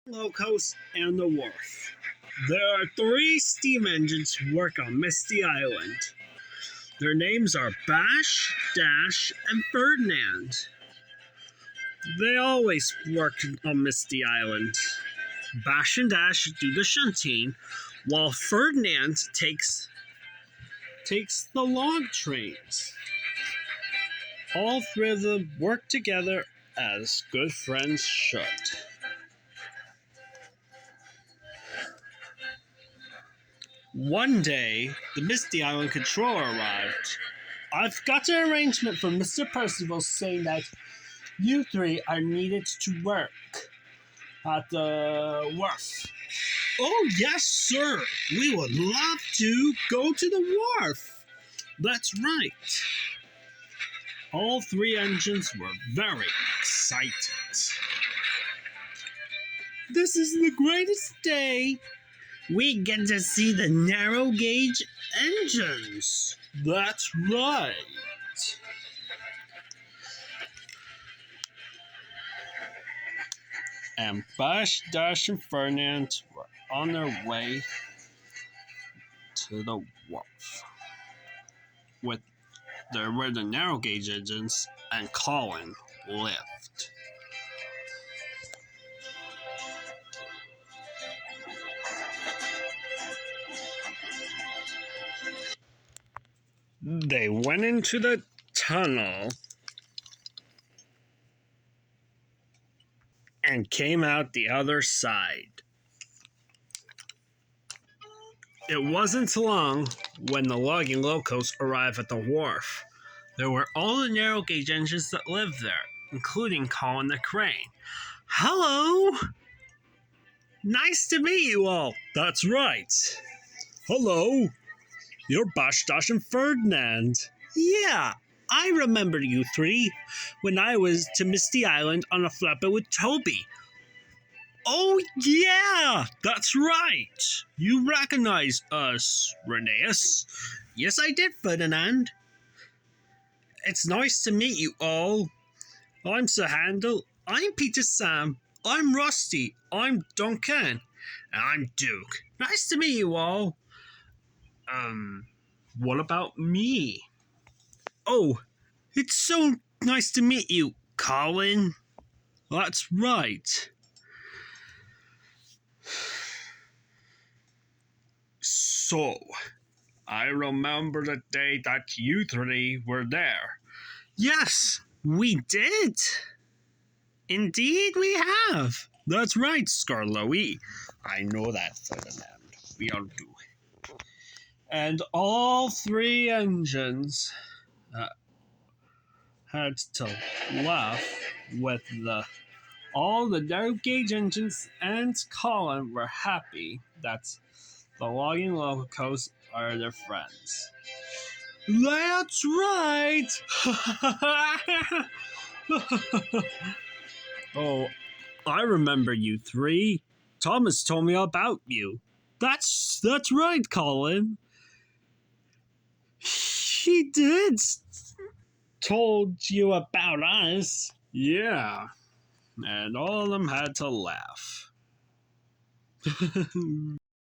Locos, and the wharf. There are three steam engines who work on Misty Island. Their names are Bash, Dash, and Ferdinand. They always work on Misty Island. Bash and Dash do the shunting, while Ferdinand takes the log trains. All three of them work together as good friends should. One day, the Misty Island controller arrived. I've got an arrangement from Mr. Percival saying that you three are needed to work at the wharf. Oh, yes, sir. We would love to go to the wharf. That's right. All three engines were very excited. This is the greatest day. We get to see the narrow gauge engines. That's right. And Bash, Dash, and Ferdinand were on their way to the wharf. Where the narrow gauge engines and Colin lived. They went into the tunnel and came out the other side. It wasn't long when the logging locos arrived at the wharf. There were all the narrow gauge engines that lived there, including Colin the crane. Hello! Nice to meet you all. That's right. Hello. You're Bash, Dash, and Ferdinand. Yeah, I remember you three when I was to Misty Island on a flatboat with Toby. Oh, yeah, that's right. You recognize us, Rheneas. Yes, I did, Ferdinand. It's nice to meet you all. I'm Sir Handel. I'm Peter Sam. I'm Rusty. I'm Duncan. And I'm Duke. Nice to meet you all. What about me? Oh, it's so nice to meet you, Colin. That's right. So, I remember the day that you three were there. Yes, we did. Indeed, we have. That's right, Skarloey. I know that, Ferdinand. We all do. And all three engines had to laugh with all the narrow gauge engines, and Colin were happy that the logging locos are their friends. That's right! Oh, I remember you three. Thomas told me about you. That's right, Colin. He did told you about us. Yeah. And all of them had to laugh.